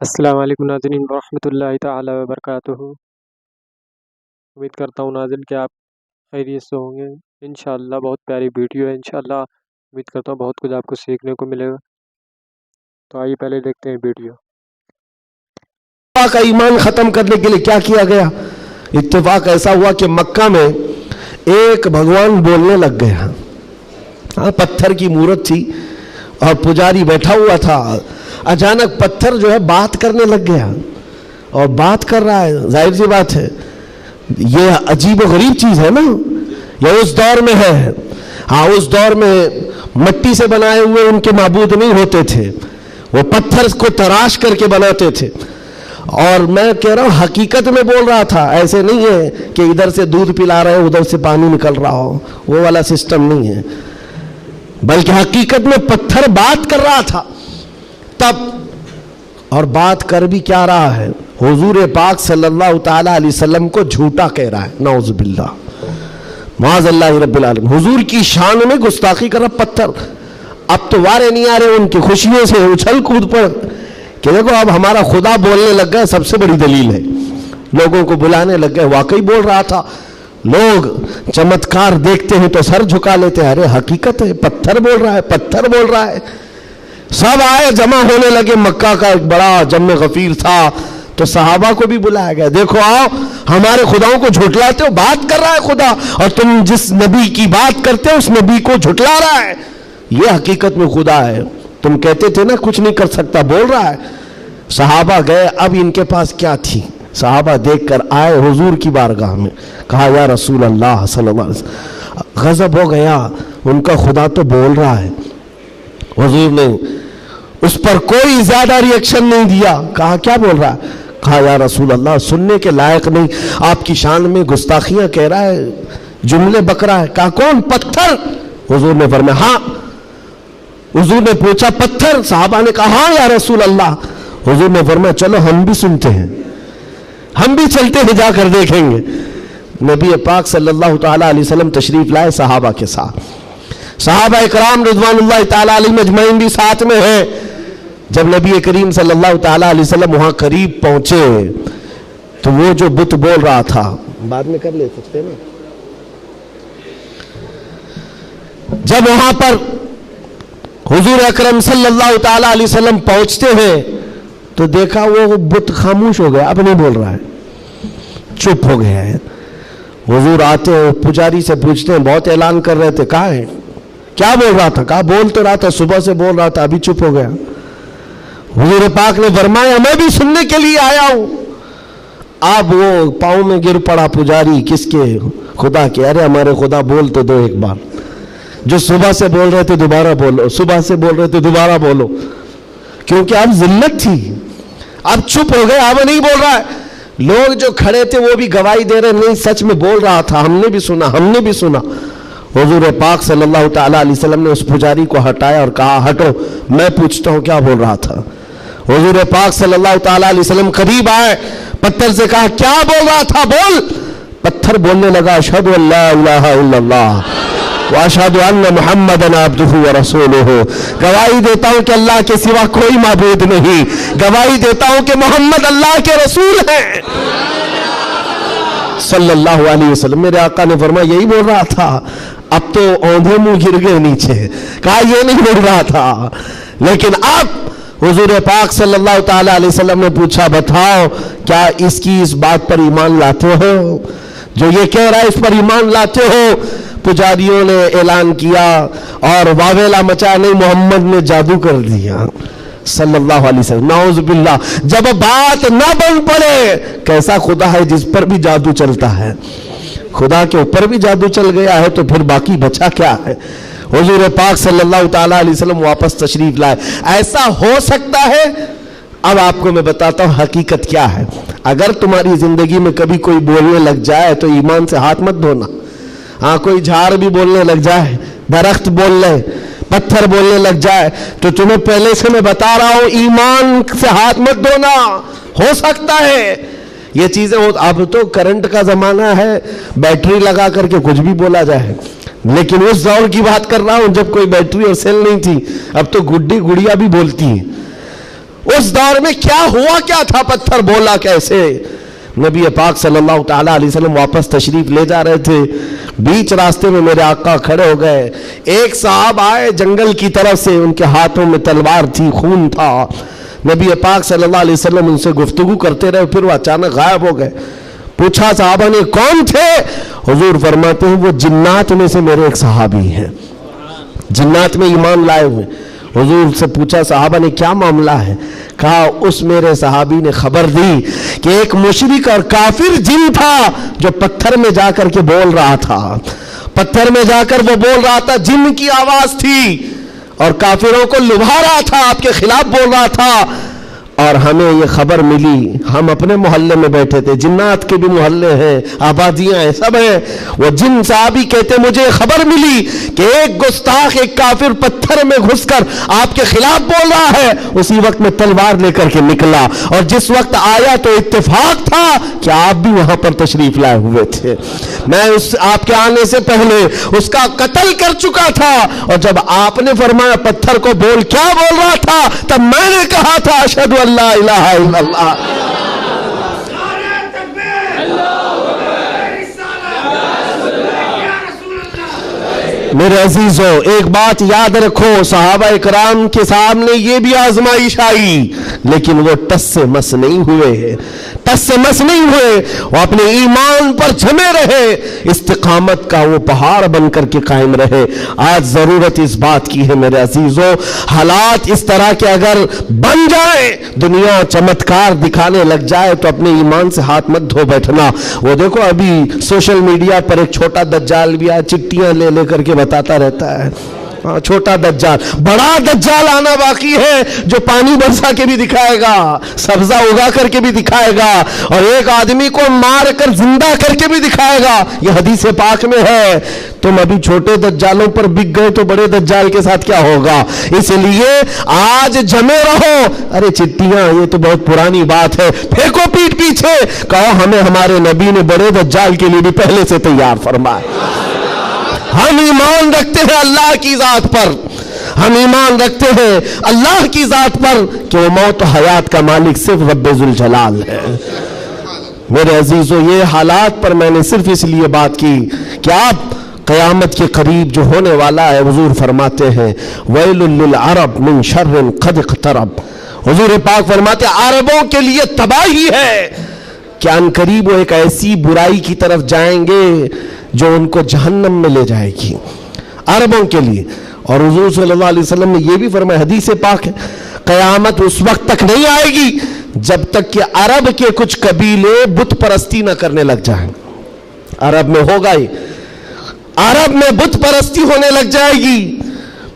السلام علیکم ناظرین ورحمۃ اللہ تعالی وبرکاتہ۔ امید کرتا ہوں ناظرین کہ آپ خیریت سے ہوں گے۔ انشاءاللہ بہت پیاری ویڈیو ہے، انشاءاللہ امید کرتا ہوں بہت کچھ آپ کو سیکھنے کو ملے گا۔ تو آئیے پہلے دیکھتے ہیں ویڈیو۔ کا ایمان ختم کرنے کے لیے کیا کیا گیا؟ اتفاق ایسا ہوا کہ مکہ میں ایک بھگوان بولنے لگ گیا۔ پتھر کی مورت تھی اور پجاری بیٹھا ہوا تھا، اچانک پتھر جو ہے بات کرنے لگ گیا اور بات کر رہا ہے۔ ظاہر سی بات ہے، یہ عجیب و غریب چیز ہے نا، یہ اس دور میں ہے۔ ہاں، اس دور میں مٹی سے بنائے ہوئے ان کے معبود نہیں ہوتے تھے، وہ پتھر کو تراش کر کے بناتے تھے۔ اور میں کہہ رہا ہوں حقیقت میں بول رہا تھا، ایسے نہیں ہے کہ ادھر سے دودھ پلا رہے ہو ادھر سے پانی نکل رہا ہو، وہ والا سسٹم نہیں ہے، بلکہ حقیقت میں پتھر بات کر رہا تھا تب۔ اور بات کر بھی کیا رہا ہے؟ حضور پاک صلی اللہ تعالی علیہ وسلم کو جھوٹا کہہ رہا ہے، نعوذ باللہ، معاذ اللہ رب العالمین۔ حضور کی شان میں گستاخی کر رہا پتھر۔ اب تو وارے نہیں آ رہے ان کی خوشیوں سے اچھل کود پر کہ دیکھو اب ہمارا خدا بولنے لگ گیا، سب سے بڑی دلیل ہے۔ لوگوں کو بلانے لگ گئے، واقعی بول رہا تھا۔ لوگ چمتکار دیکھتے ہیں تو سر جھکا لیتے ہیں، ارے حقیقت ہے، پتھر بول رہا ہے، پتھر بول رہا ہے۔ سب آئے، جمع ہونے لگے۔ مکہ کا ایک بڑا جم غفیر تھا تو صحابہ کو بھی بلایا گیا، دیکھو آؤ، ہمارے خداؤں کو جھٹلاتے ہو، بات کر رہا ہے خدا، اور تم جس نبی کی بات کرتے ہو اس نبی کو جھٹلا رہا ہے، یہ حقیقت میں خدا ہے۔ تم کہتے تھے نا کچھ نہیں کر سکتا، بول رہا ہے۔ صحابہ گئے، اب ان کے پاس کیا تھی؟ صحابہ دیکھ کر آئے حضور کی بارگاہ میں، کہا یا رسول اللہ صلی اللہ علیہ وسلم، غضب ہو گیا، ان کا خدا تو بول رہا ہے۔ حضور نے اس پر کوئی زیادہ ری ایکشن نہیں دیا، کہا کیا بول رہا ہے؟ کہا یا رسول اللہ سننے کے لائق نہیں، آپ کی شان میں گستاخیاں کہہ رہا ہے، جملے بک رہا ہے۔ کہا کون؟ پتھر۔ حضور نے فرمایا ہاں۔ حضور نے پوچھا پتھر؟ صحابہ نے کہا ہاں یا رسول اللہ۔ حضور نے فرمایا چلو ہم بھی سنتے ہیں، ہم بھی چلتے ہیں، جا کر دیکھیں گے۔ نبی پاک صلی اللہ تعالی علیہ وسلم تشریف لائے صحابہ کے ساتھ، صحابہ اکرام رضوان اللہ تعالی علیہم اجمعین بھی ساتھ میں ہیں۔ جب نبی کریم صلی اللہ تعالی علیہ وسلم وہاں قریب پہنچے تو وہ جو بت بول رہا تھا، بعد میں کر لے سکتے نا، جب وہاں پر حضور اکرم صلی اللہ تعالی علیہ وسلم پہنچتے ہیں تو دیکھا وہ بت خاموش ہو گیا، اب نہیں بول رہا ہے، چپ ہو گیا ہے۔ حضور آتے ہیں، پجاری سے پوچھتے ہیں، بہت اعلان کر رہے تھے، کہاں ہے؟ کیا بول رہا تھا؟ کہا بول تو رہا تھا، صبح سے بول رہا تھا، ابھی چپ ہو گیا۔ حضور پاک نے فرمایا میں بھی سننے کے لیے آیا ہوں۔ اب وہ پاؤں میں گر پڑا پجاری، کس کے؟ خدا کے۔ ارے ہمارے خدا بول تو دو ایک بار، جو صبح سے بول رہے تھے دوبارہ بولو، صبح سے بول رہے تھے دوبارہ بولو، کیونکہ اب ذلت تھی، اب چپ ہو گئے، اب نہیں بول رہا ہے۔ لوگ جو کھڑے تھے وہ بھی گواہی دے رہے، نہیں سچ میں بول رہا تھا، ہم نے بھی سنا، ہم نے بھی سنا۔ حضور پاک صلی اللہ تعالی علیہ وسلم نے اس پجاری کو ہٹایا اور کہا ہٹو، میں پوچھتا ہوں کیا بول رہا تھا۔ حضور پاک صلی اللہ تعالی علیہ وسلم قریب آئے، پتھر سے کہا کیا بول رہا تھا، بول۔ پتھر بولنے لگا اشہد ان لا الہ الا اللہ واشہد ان محمدًا عبدہ ورسولہ، گواہی دیتا ہوں کہ اللہ کے سوا کوئی معبود نہیں، گواہی دیتا ہوں کہ محمد اللہ کے رسول ہیں صلی اللہ علیہ وسلم۔ میرے آقا نے فرمایا یہی بول رہا تھا۔ اب تو اوندھے منہ گر گئے نیچے، کہا یہ نہیں بول رہا تھا۔ لیکن اب حضور پاک صلی اللہ تعالی علیہ وسلم نے پوچھا بتاؤ کیا اس کی اس بات پر ایمان لاتے ہو، جو یہ کہہ رہا ہے اس پر ایمان لاتے ہو؟ پجاریوں نے اعلان کیا اور واویلا مچا، نہیں محمد نے جادو کر دیا صلی اللہ علیہ وسلم، نعوذ باللہ۔ جب بات نہ بن پڑے، کیسا خدا ہے جس پر بھی جادو چلتا ہے؟ خدا کے اوپر بھی جادو چل گیا ہے تو پھر باقی بچا کیا ہے؟ حضور پاک صلی اللہ تعالی علیہ وسلم واپس تشریف لائے۔ ایسا ہو سکتا ہے؟ اب آپ کو میں بتاتا ہوں حقیقت کیا ہے۔ اگر تمہاری زندگی میں کبھی کوئی بولنے لگ جائے تو ایمان سے ہاتھ مت دھونا۔ ہاں، کوئی جھاڑ بھی بولنے لگ جائے، درخت بول لے، پتھر بولنے لگ جائے، تو تمہیں پہلے سے میں بتا رہا ہوں ایمان سے ہاتھ مت دھونا، ہو سکتا ہے یہ چیزیں ہو۔ اب تو کرنٹ کا زمانہ ہے، بیٹری لگا کر کے کچھ بھی بولا جائے، لیکن اس دور کی بات کر رہا ہوں جب کوئی بیٹری اور سیل نہیں تھی، اب تو گڈی گڑیا بھی بولتی ہیں۔ اس دور میں کیا ہوا کیا تھا, پتھر بولا کیسے. نبی پاک صلی اللہ تعالیٰ علیہ وسلم واپس تشریف لے جا رہے تھے, بیچ راستے میں میرے آقا کھڑے ہو گئے. ایک صاحب آئے جنگل کی طرف سے, ان کے ہاتھوں میں تلوار تھی, خون تھا. نبی پاک صلی اللہ علیہ وسلم ان سے گفتگو کرتے رہے, پھر وہ اچانک غائب ہو گئے. پوچھا صحابہ نے کون تھے؟ حضور فرماتے ہیں وہ جنات میں سے میرے ایک صحابی ہیں, جنات میں ایمان لائے ہوئے. حضور سے پوچھا صحابہ نے کیا معاملہ ہے؟ کہا اس میرے صحابی نے خبر دی کہ ایک مشرک اور کافر جن تھا جو پتھر میں جا کر کے بول رہا تھا, پتھر میں جا کر وہ بول رہا تھا, جن کی آواز تھی اور کافروں کو لبھا رہا تھا, آپ کے خلاف بول رہا تھا. اور ہمیں یہ خبر ملی, ہم اپنے محلے میں بیٹھے تھے, جنات کے بھی محلے ہیں, آبادیاں ہیں, سب ہیں. وہ جن صحابی کہتے مجھے خبر ملی کہ ایک گستاخ ایک کافر پتھر میں گھس کر آپ کے خلاف بول رہا ہے. اسی وقت میں تلوار لے کر کے نکلا, اور جس وقت آیا تو اتفاق تھا کہ آپ بھی وہاں پر تشریف لائے ہوئے تھے. میں آپ کے آنے سے پہلے اس کا قتل کر چکا تھا, اور جب آپ نے فرمایا پتھر کو بول, کیا بول رہا تھا, تب میں نے کہا تھا اشہد ان لا الہ الا اللہ. میرے عزیزوں ایک بات یاد رکھو, صحابہ اکرام کے سامنے یہ بھی آزمائش آئی, لیکن وہ ٹس سے مس نہیں ہوئے, ٹس سے مس نہیں ہوئے, وہ اپنے ایمان پر جمے رہے, استقامت کا وہ پہاڑ بن کر کے قائم رہے. آج ضرورت اس بات کی ہے میرے عزیزوں, حالات اس طرح کے اگر بن جائیں, دنیا چمتکار دکھانے لگ جائے, تو اپنے ایمان سے ہاتھ مت دھو بیٹھنا. وہ دیکھو ابھی سوشل میڈیا پر ایک چھوٹا دجال بھی آیا, چٹیاں لے لے کر کے بتاتا رہتا ہے. چھوٹا دجال, بڑا دجال آنا باقی ہے, جو پانی برسا کے بھی دکھائے گا, سبزہ اگا کر کے بھی دکھائے گا, اور ایک آدمی کو مار کر زندہ کر کے بھی دکھائے گا. یہ حدیث پاک میں ہے. تم ابھی چھوٹے دجالوں پر بک گئے تو بڑے دجال کے ساتھ کیا ہوگا؟ اس لیے آج جمے رہو. ارے چٹیاں یہ تو بہت پرانی بات ہے, پھینکو پیٹ پیچھے, کہو ہمیں ہمارے نبی نے بڑے دجال کے لیے بھی پہلے سے تیار فرمایا. ہم ایمان رکھتے ہیں اللہ کی ذات پر, ہم ایمان رکھتے ہیں اللہ کی ذات پر کہ وہ موت و حیات کا مالک صرف رب ذوالجلال ہے. میرے عزیزو یہ حالات پر میں نے صرف اس لیے بات کی کہ آپ قیامت کے قریب جو ہونے والا ہے, حضور فرماتے ہیں ویل للعرب من شر قد اقترب. حضور پاک فرماتے ہیں عربوں کے لیے تباہی ہے کہ ان قریب وہ ایک ایسی برائی کی طرف جائیں گے جو ان کو جہنم میں لے جائے گی, عربوں کے لیے. اور حضور صلی اللہ علیہ وسلم نے یہ بھی فرمایا, حدیث پاک ہے, قیامت اس وقت تک نہیں آئے گی جب تک کہ عرب کے کچھ قبیلے بت پرستی نہ کرنے لگ جائیں. عرب میں ہوگا ہی, عرب میں بت پرستی ہونے لگ جائے گی,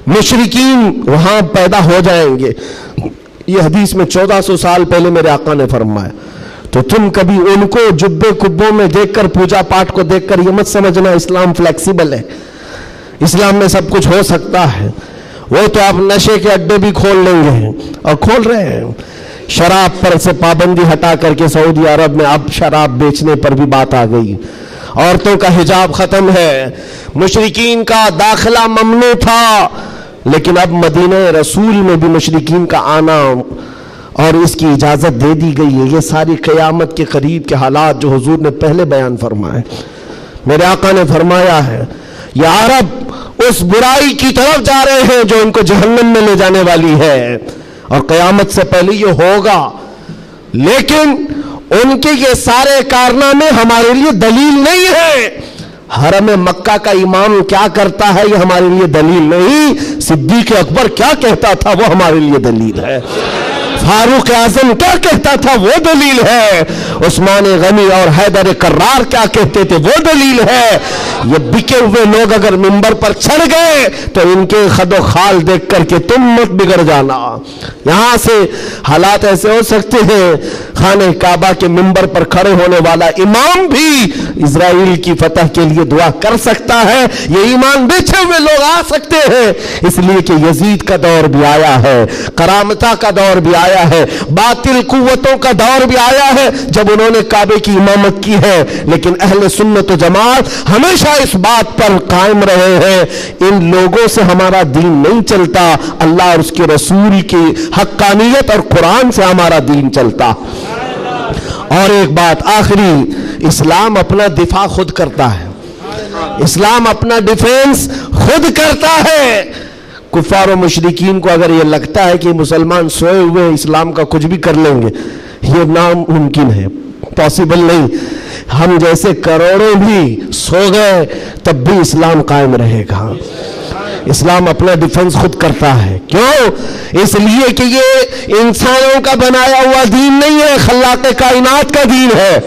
مشرکین وہاں پیدا ہو جائیں گے. یہ حدیث میں 1400 سال پہلے میرے آقا نے فرمایا. تو تم کبھی ان کو جبے کبوں میں دیکھ کر, پوجا پاٹ کو دیکھ کر یہ مت سمجھنا اسلام فلیکسیبل ہے, اسلام میں سب کچھ ہو سکتا ہے. وہ تو آپ نشے کے اڈے بھی کھول لیں گے, اور کھول رہے ہیں. شراب پر سے پابندی ہٹا کر کے سعودی عرب میں اب شراب بیچنے پر بھی بات آ گئی. عورتوں کا حجاب ختم ہے, مشرکین کا داخلہ ممنوع تھا, لیکن اب مدینہ رسول میں بھی مشرکین کا آنا اور اس کی اجازت دے دی گئی ہے. یہ ساری قیامت کے قریب کے حالات جو حضور نے پہلے بیان فرمائے. میرے آقا نے فرمایا ہے یہ عرب اس برائی کی طرف جا رہے ہیں جو ان کو جہنم میں لے جانے والی ہے, اور قیامت سے پہلے یہ ہوگا. لیکن ان کے یہ سارے کارنامے ہمارے لیے دلیل نہیں ہے. حرم مکہ کا امام کیا کرتا ہے یہ ہمارے لیے دلیل نہیں, صدیق اکبر کیا کہتا تھا وہ ہمارے لیے دلیل ہے, فاروق اعظم کیا کہتا تھا وہ دلیل ہے, عثمان غنی اور حیدر کرار کیا کہتے تھے وہ دلیل ہے. یہ بکے ہوئے لوگ اگر منبر پر چڑھ گئے تو ان کے خد و خال دیکھ کر کے تم مت بگڑ جانا. یہاں سے حالات ایسے ہو سکتے ہیں, خانہ کعبہ کے منبر پر کھڑے ہونے والا امام بھی اسرائیل کی فتح کے لیے دعا کر سکتا ہے. یہ ایمان بیچے ہوئے لوگ آ سکتے ہیں, اس لیے کہ یزید کا دور بھی آیا ہے, کرامتہ کا دور بھی آیا آیا ہے, باطل قوتوں کا دور بھی آیا ہے جب انہوں نے کعبے کی امامت کی ہے, لیکن اہل سنت و جماعت ہمیشہ اس بات پر قائم رہے ہیں, ان لوگوں سے ہمارا دین نہیں چلتا, اللہ اور اس کے رسول کی حقانیت اور قرآن سے ہمارا دین چلتا. اور ایک بات آخری, اسلام اپنا دفاع خود کرتا ہے, اسلام اپنا ڈیفینس خود کرتا ہے. کفار و مشرکین کو اگر یہ لگتا ہے کہ مسلمان سوئے ہوئے اسلام کا کچھ بھی کر لیں گے, یہ ناممکن ہے, پاسبل نہیں. ہم جیسے کروڑوں بھی سو گئے تب بھی اسلام قائم رہے گا. اسلام اپنا ڈیفنس خود کرتا ہے. کیوں؟ اس لیے کہ یہ انسانوں کا بنایا ہوا دین نہیں ہے, خلاق کائنات کا دین ہے.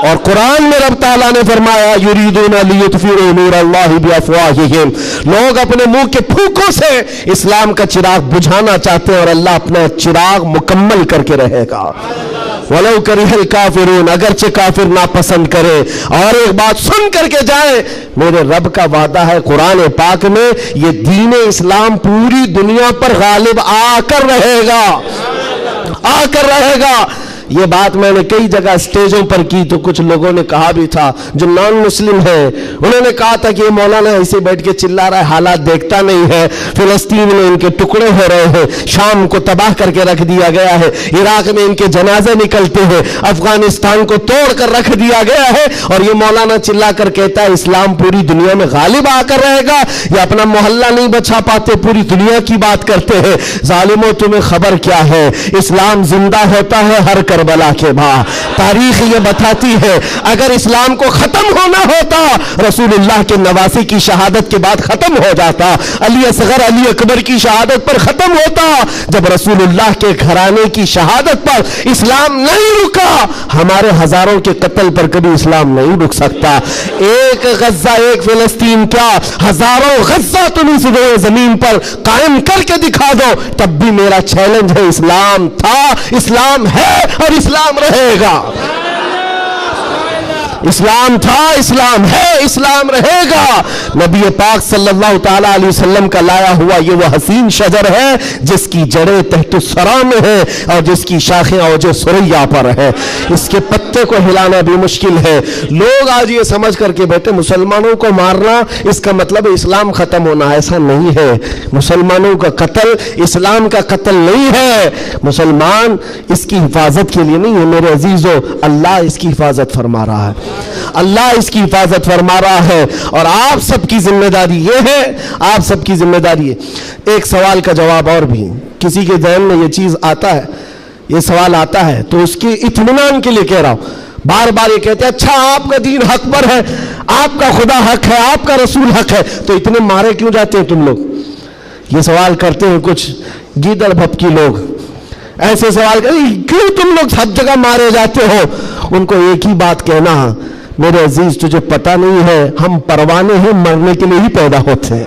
اور قرآن میں رب تعالیٰ نے فرمایا یریدون لیطفئوا نور اللہ بافواہہم, لوگ اپنے منہ کے پھونکوں سے اسلام کا چراغ بجھانا چاہتے ہیں اور اللہ اپنا چراغ مکمل کر کے رہے گا. وَلَوْ كَرِهَ الْكَافِرُونَ, اگرچہ کافر ناپسند کرے. اور ایک بات سن کر کے جائیں, میرے رب کا وعدہ ہے قرآن پاک میں, یہ دین اسلام پوری دنیا پر غالب آ کر رہے گا, آ کر رہے گا. یہ بات میں نے کئی جگہ اسٹیجوں پر کی تو کچھ لوگوں نے کہا بھی تھا جو نان مسلم ہیں, انہوں نے کہا تھا کہ یہ مولانا ایسے بیٹھ کے چلا رہا ہے, حالات دیکھتا نہیں ہے, فلسطین میں ان کے ٹکڑے ہو رہے ہیں, شام کو تباہ کر کے رکھ دیا گیا ہے, عراق میں ان کے جنازے نکلتے ہیں, افغانستان کو توڑ کر رکھ دیا گیا ہے, اور یہ مولانا چلا کر کہتا ہے اسلام پوری دنیا میں غالب آ کر رہے گا. یہ اپنا محلہ نہیں بچا پاتے, پوری دنیا کی بات کرتے ہیں. ظالموں تمہیں خبر کیا ہے, اسلام زندہ ہوتا ہے ہر کربلا کے بعد. تاریخ یہ بتاتی ہے اگر اسلام کو ختم ہونا ہوتا رسول اللہ کے نواسی کی شہادت کے بعد ختم ہو جاتا, علی اصغر علی اکبر کی شہادت پر ختم ہوتا. جب رسول اللہ کے گھرانے کی شہادت پر اسلام نہیں رکا, ہمارے ہزاروں کے قتل پر کبھی اسلام نہیں رک سکتا. ایک غزہ ایک فلسطین کیا, ہزاروں غزہ تم اس زمین پر قائم کر کے دکھا دو, تب بھی میرا چیلنج ہے, اسلام تھا, اسلام ہے اور اسلام رہے گا. اسلام تھا, اسلام ہے, اسلام رہے گا. نبی پاک صلی اللہ تعالی علیہ وسلم کا لایا ہوا یہ وہ حسین شجر ہے جس کی جڑیں تحت الثرى میں ہے اور جس کی شاخیں اوج ثریا پر ہے. اس کے پتے کو ہلانا بھی مشکل ہے. لوگ آج یہ سمجھ کر کے بیٹھے مسلمانوں کو مارنا اس کا مطلب اسلام ختم ہونا, ایسا نہیں ہے. مسلمانوں کا قتل اسلام کا قتل نہیں ہے. مسلمان اس کی حفاظت کے لیے نہیں ہے میرے عزیزو, اللہ اس کی حفاظت فرما رہا ہے, اللہ اس کی حفاظت فرما رہا ہے. اور آپ سب کی ذمہ داری یہ ہے, آپ سب کی ذمہ داری ہے. ایک سوال کا جواب اور بھی, کسی کے ذہن میں یہ چیز آتا ہے, یہ سوال آتا ہے تو اس کے اطمینان کے لیے کہہ رہا ہوں, بار بار یہ کہتے ہیں اچھا آپ کا دین حق پر ہے, آپ کا خدا حق ہے, آپ کا رسول حق ہے, تو اتنے مارے کیوں جاتے ہیں تم لوگ؟ یہ سوال کرتے ہیں کچھ گیدڑ بھپکی لوگ, ایسے سوال کرتے کیوں تم لوگ سب جگہ مارے جاتے ہو؟ ان کو ایک ہی بات کہنا, میرے عزیز تجھے پتہ نہیں ہے ہم پروانے ہیں, مرنے کے لیے ہی پیدا ہوتے ہیں.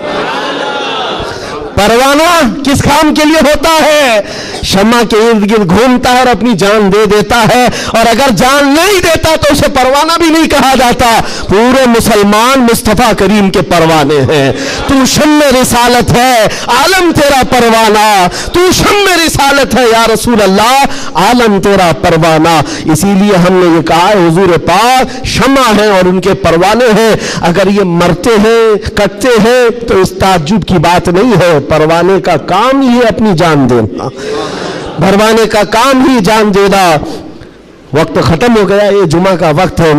پروانہ کس کام کے لیے ہوتا ہے؟ شمع کے ارد گرد گھومتا ہے اور اپنی جان دے دیتا ہے, اور اگر جان نہیں دیتا تو اسے پروانہ بھی نہیں کہا جاتا. پورے مسلمان مصطفیٰ کریم کے پروانے ہیں. تو شمع رسالت ہے, عالم تیرا پروانہ, تو شمع رسالت ہے یا رسول اللہ, عالم تیرا پروانہ. اسی لیے ہم نے یہ کہا ہے حضور پاک شمع ہیں اور ان کے پروانے ہیں. اگر یہ مرتے ہیں کٹتے ہیں تو اس تعجب کی بات نہیں ہے, پروانے کا کام ہی ہے اپنی جان دینا, پروانے کا کام ہی جان دینا. وقت ختم ہو گیا, یہ جمعہ کا وقت ہے,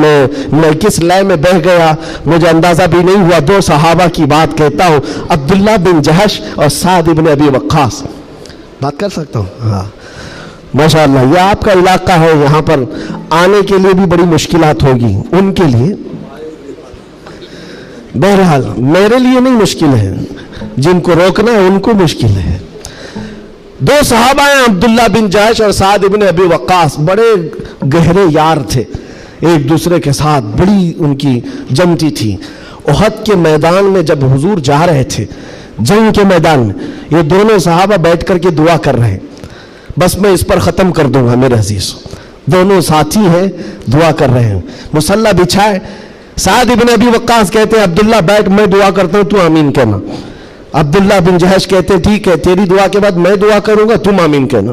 میں کس لئے میں بہ گیا مجھے اندازہ بھی نہیں ہوا. دو صحابہ کی بات کہتا ہوں, عبداللہ بن جہش اور سعد بن ابی وقاص. بات کر سکتا ہوں؟ ہاں ماشاءاللہ, یہ آپ کا علاقہ ہے, یہاں پر آنے کے لیے بھی بڑی مشکلات ہوگی ان کے لیے. بہرحال میرے لیے نہیں مشکل ہے, جن کو روکنا ہے ان کو مشکل ہے. دو صحابہ ہیں عبداللہ بن جہش اور سعد بن ابی وقاص, بڑے گہرے یار تھے, ایک دوسرے کے ساتھ بڑی ان کی جمتی تھی. احد کے میدان میں جب حضور جا رہے تھے, جنگ کے میدان میں, یہ دونوں صحابہ بیٹھ کر کے دعا کر رہے ہیں. بس میں اس پر ختم کر دوں گا میرے عزیز. دونوں ساتھی ہیں, دعا کر رہے ہیں, مصلی بچھائے. سعد بن ابی وقاص کہتے ہیں عبداللہ بیٹھ, میں دعا کرتا ہوں تو آمین کہنا. عبداللہ بن جہش کہتے ٹھیک ہے, تیری دعا کے بعد میں دعا کروں گا, تم آمین کہنا.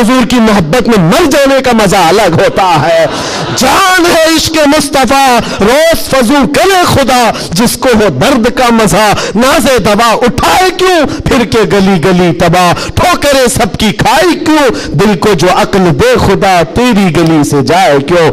حضور کی محبت میں مر جانے کا مزہ الگ ہوتا ہے۔ جان ہے عشق مصطفیٰ روز فضو کرے خدا، جس کو ہو درد کا مزہ نازے دوا اٹھائے کیوں، پھر کے گلی گلی تباہ ٹھوکرے سب کی کھائی کیوں، دل کو جو عقل دے خدا تیری گلی سے جائے کیوں۔